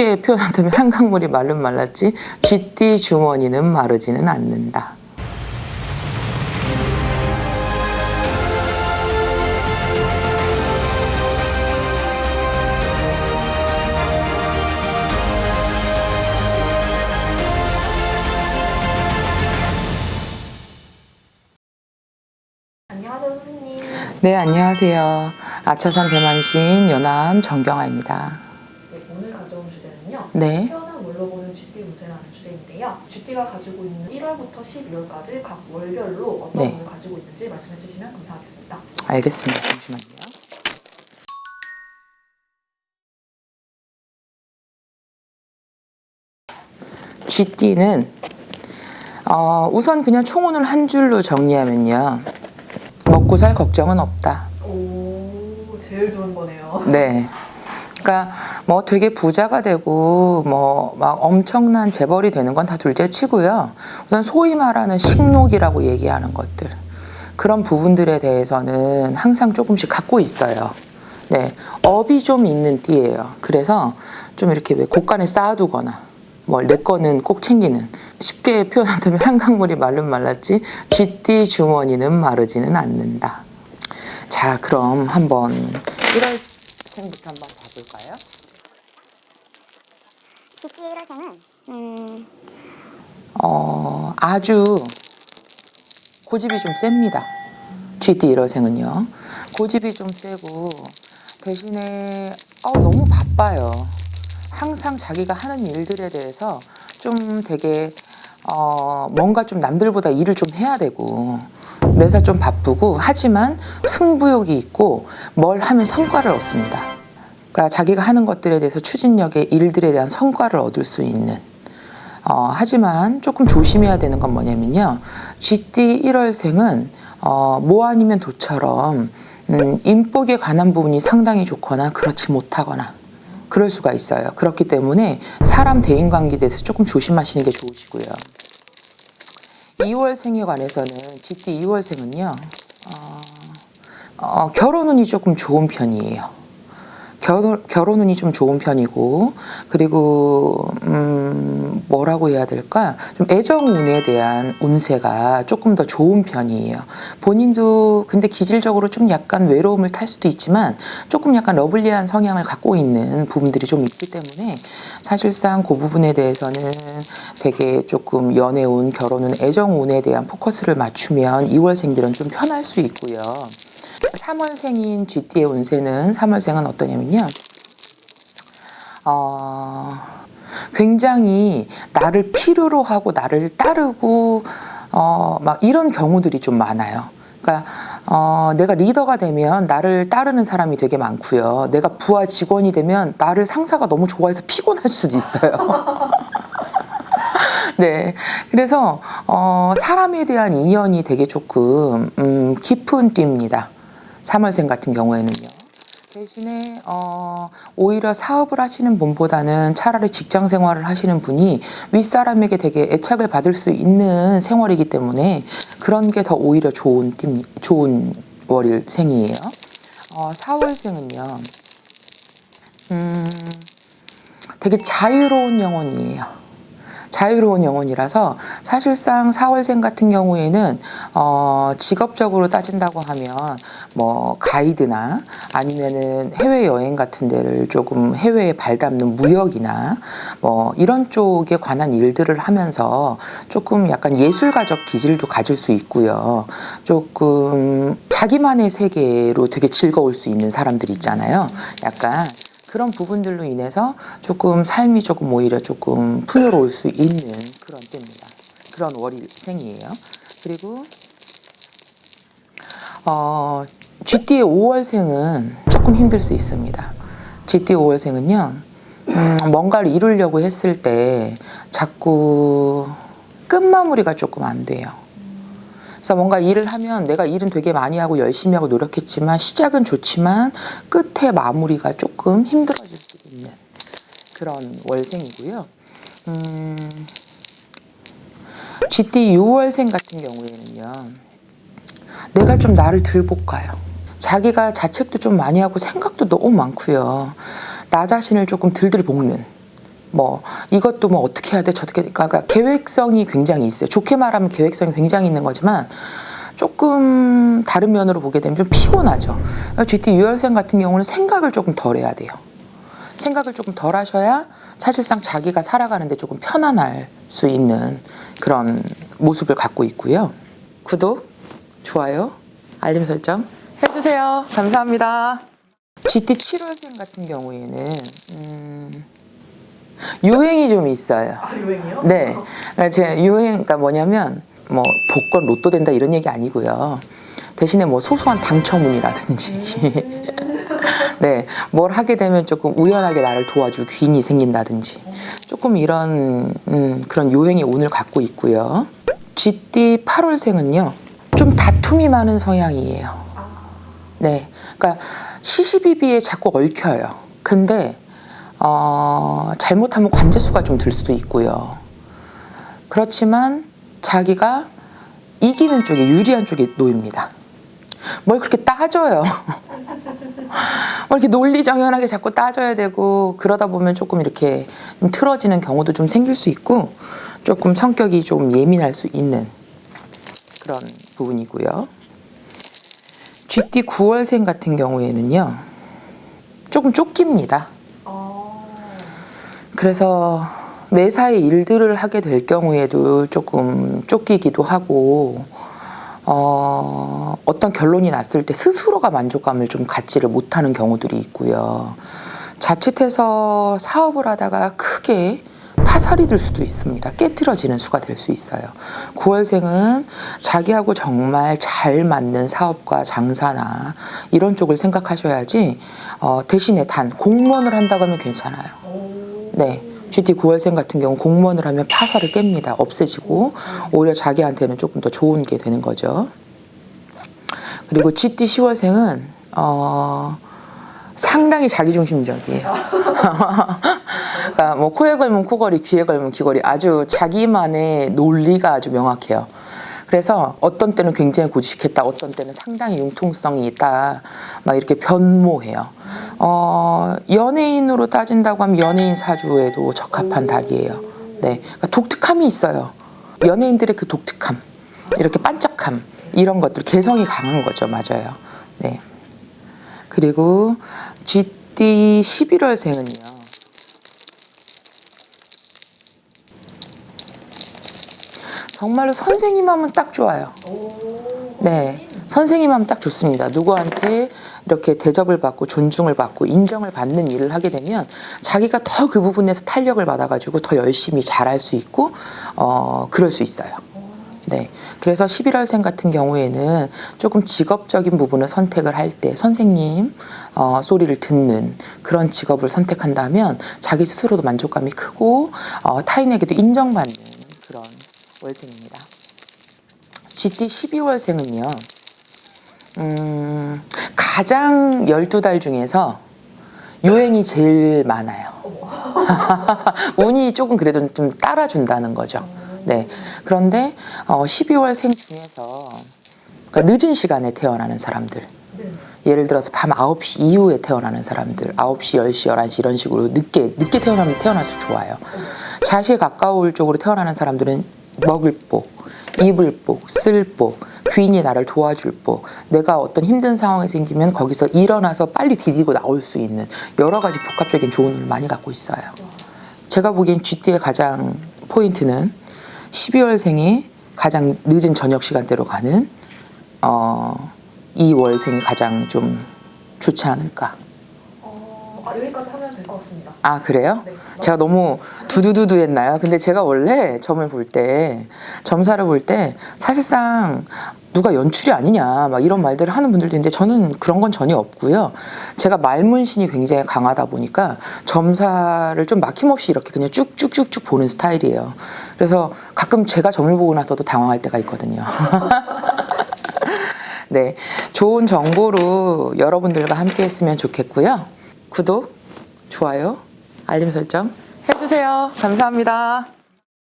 쉽게 표현한다면 한강물이 말른 말랐지 쥐띠 주머니는 마르지는 않는다. 안녕하세요, 선생님. 네, 안녕하세요. 아차산 대만시인 연암 정경아입니다. 네, 오늘 가져온 주제는요. 네. 태어난 물로 보는 쥐띠 운세라는 주제인데요. 쥐띠가 가지고 있는 1월부터 12월까지 각 월별로 어떤 운을 가지고 있는지 말씀해 주시면 감사하겠습니다. 알겠습니다. 잠시만요. 쥐띠는 우선 그냥 총운을 한 줄로 정리하면요. 먹고 살 걱정은 없다. 오, 제일 좋은 거네요. 네. 그러니까 뭐 되게 부자가 되고 뭐 막 엄청난 재벌이 되는 건 다 둘째 치고요. 우선 소위 말하는 식록이라고 얘기하는 것들. 그런 부분들에 대해서는 항상 조금씩 갖고 있어요. 네. 업이 좀 있는 띠예요. 그래서 좀 이렇게 왜 곳간에 쌓아두거나 뭐 내 거는 꼭 챙기는, 쉽게 표현한다면 한강물이 말른 말랐지 쥐띠 주머니는 마르지는 않는다. 자, 그럼 한번 1월생부터 한번 봐볼까요? 쥐띠 1월생은 아주 고집이 좀 셉니다. 쥐띠 1월생은요. 고집이 좀 세고 대신에 너무 바빠요. 항상 자기가 하는 일들에 대해서 좀 되게 뭔가 좀 남들보다 일을 좀 해야 되고 매사 좀 바쁘고, 하지만 승부욕이 있고 뭘 하면 성과를 얻습니다. 그러니까 자기가 하는 것들에 대해서 추진력의 일들에 대한 성과를 얻을 수 있는, 하지만 조금 조심해야 되는 건 뭐냐면요. 쥐띠 1월생은 뭐 아니면 도처럼 인복에 관한 부분이 상당히 좋거나 그렇지 못하거나 그럴 수가 있어요. 그렇기 때문에 사람 대인관계에 대해서 조금 조심하시는 게 좋으시고요. 2월생에 관해서는 쥐띠 2월생은요. 결혼운이 조금 좋은 편이에요. 결혼운이 좀 좋은 편이고, 그리고 뭐라고 해야 될까? 좀 애정운에 대한 운세가 조금 더 좋은 편이에요. 본인도 근데 기질적으로 좀 약간 외로움을 탈 수도 있지만 조금 약간 러블리한 성향을 갖고 있는 부분들이 좀 있기 때문에 사실상 그 부분에 대해서는 되게 조금 연애운, 결혼운, 애정운에 대한 포커스를 맞추면 2월생들은 좀 편할 수 있고요. 3월생인 쥐띠의 운세는, 3월생은 어떠냐면요. 굉장히 나를 필요로 하고 나를 따르고 막 이런 경우들이 좀 많아요. 그러니까 내가 리더가 되면 나를 따르는 사람이 되게 많고요. 내가 부하 직원이 되면 나를 상사가 너무 좋아해서 피곤할 수도 있어요. 네, 그래서 사람에 대한 인연이 되게 조금 깊은 띠입니다. 3월생 같은 경우에는요. 대신에 오히려 사업을 하시는 분보다는 차라리 직장 생활을 하시는 분이 윗사람에게 되게 애착을 받을 수 있는 생활이기 때문에 그런 게 더 오히려 좋은 월일생이에요. 4월생은요. 되게 자유로운 영혼이에요. 자유로운 영혼이라서 사실상 4월생 같은 경우에는 직업적으로 따진다고 하면 뭐 가이드나 아니면은 해외여행 같은 데를 조금 해외에 발담는 무역이나 뭐 이런 쪽에 관한 일들을 하면서 조금 약간 예술가적 기질도 가질 수 있고요. 조금 자기만의 세계로 되게 즐거울 수 있는 사람들 있잖아요. 약간 그런 부분들로 인해서 조금 삶이 조금 오히려 조금 풍요로울 수 있는 그런 때입니다. 그런 월일생이에요. 그리고 쥐띠의 5월생은 조금 힘들 수 있습니다. 쥐띠 5월생은요. 뭔가를 이루려고 했을 때 자꾸 끝마무리가 조금 안 돼요. 그래서 뭔가 일을 하면 내가 일은 되게 많이 하고 열심히 하고 노력했지만 시작은 좋지만 끝에 마무리가 조금 힘들어질 수 있는 그런 월생이고요. 쥐띠 6월생 같은 경우에는요. 내가 좀 나를 덜 볶아요. 자기가 자책도 좀 많이 하고 생각도 너무 많고요. 나 자신을 조금 들들 볶는 뭐 이것도 뭐 어떻게 해야 돼 저렇게 그러니까 계획성이 굉장히 있어요. 좋게 말하면 계획성이 굉장히 있는 거지만 조금 다른 면으로 보게 되면 좀 피곤하죠. GT 유월생 같은 경우는 생각을 조금 덜 해야 돼요. 생각을 조금 덜 하셔야 사실상 자기가 살아가는데 조금 편안할 수 있는 그런 모습을 갖고 있고요. 구독, 좋아요, 알림 설정 해주세요. 감사합니다. GT 7월생 같은 경우에는 유행이 좀 있어요. 아, 유행이요? 네, 제 유행가 뭐냐면 뭐 복권 로또 된다 이런 얘기 아니고요. 대신에 뭐 소소한 당첨운이라든지 네, 뭘 하게 되면 조금 우연하게 나를 도와줄 귀인이 생긴다든지 조금 이런 그런 요행의 운을 갖고 있고요. GT 8월생은요 좀 다툼이 많은 성향이에요. 네, 그러니까 시시비비에 자꾸 얽혀요. 근데 잘못하면 관제수가 좀 들 수도 있고요. 그렇지만 자기가 이기는 쪽에 유리한 쪽에 놓입니다. 뭘 그렇게 따져요. 뭐 이렇게 논리정연하게 자꾸 따져야 되고 그러다 보면 조금 이렇게 좀 틀어지는 경우도 좀 생길 수 있고 조금 성격이 좀 예민할 수 있는 그런 부분이고요. GT 9월생 같은 경우에는요 조금 쫓깁니다. 그래서 매사에 일들을 하게 될 경우에도 조금 쫓기기도 하고 어떤 결론이 났을 때 스스로가 만족감을 좀 갖지를 못하는 경우들이 있고요. 자칫해서 사업을 하다가 크게 파살이 될 수도 있습니다. 깨트려지는 수가 될 수 있어요. 9월생은 자기하고 정말 잘 맞는 사업과 장사나 이런 쪽을 생각하셔야지 대신에 단 공무원을 한다고 하면 괜찮아요. 네. GT 9월생 같은 경우 공무원을 하면 파살을 깹니다. 없애지고 오히려 자기한테는 조금 더 좋은 게 되는 거죠. 그리고 GT 10월생은 상당히 자기중심적이에요. 그러니까 뭐 코에 걸면 코걸이, 귀에 걸면 귀걸이 아주 자기만의 논리가 아주 명확해요. 그래서 어떤 때는 굉장히 고지식했다, 어떤 때는 상당히 융통성이 있다, 막 이렇게 변모해요. 연예인으로 따진다고 하면 연예인 사주에도 적합한 달이에요. 네, 그러니까 독특함이 있어요. 연예인들의 그 독특함, 이렇게 반짝함, 이런 것들 개성이 강한 거죠, 맞아요. 네. 그리고 GT 11월생은요. 정말로 선생님 하면 딱 좋아요. 네, 선생님 하면 딱 좋습니다. 누구한테 이렇게 대접을 받고 존중을 받고 인정을 받는 일을 하게 되면 자기가 더 그 부분에서 탄력을 받아가지고 더 열심히 잘할 수 있고 그럴 수 있어요. 네, 그래서 11월생 같은 경우에는 조금 직업적인 부분을 선택을 할 때 선생님 소리를 듣는 그런 직업을 선택한다면 자기 스스로도 만족감이 크고 타인에게도 인정받는 그런 월생입니다. GT 12월생은요 가장 12달 중에서 요행이 제일 많아요. 운이 조금 그래도 좀 따라준다는 거죠. 네. 그런데 12월생 중에서 그러니까 늦은 시간에 태어나는 사람들, 예를 들어서 밤 9시 이후에 태어나는 사람들, 9시, 10시, 11시 이런 식으로 늦게 태어나면 태어날수 좋아요. 자시에 가까울 쪽으로 태어나는 사람들은 먹을 복, 입을 복, 쓸 복, 귀인이 나를 도와줄 복, 내가 어떤 힘든 상황이 생기면 거기서 일어나서 빨리 디디고 나올 수 있는 여러 가지 복합적인 조언을 많이 갖고 있어요. 제가 보기엔 GT의 가장 포인트는 12월생이 가장 늦은 저녁 시간대로 가는 이 월생이 가장 좀 좋지 않을까. 여기까지 하면 될 것 같습니다. 아, 그래요? 네. 제가 너무 두두두두 했나요? 근데 제가 원래 점을 볼 때, 점사를 볼 때 사실상 누가 연출이 아니냐 막 이런 말들을 하는 분들도 있는데 저는 그런 건 전혀 없고요. 제가 말문신이 굉장히 강하다 보니까 점사를 좀 막힘없이 이렇게 그냥 쭉쭉쭉쭉 보는 스타일이에요. 그래서 가끔 제가 점을 보고 나서도 당황할 때가 있거든요. 네, 좋은 정보로 여러분들과 함께 했으면 좋겠고요. 구독, 좋아요, 알림 설정 해주세요. 감사합니다.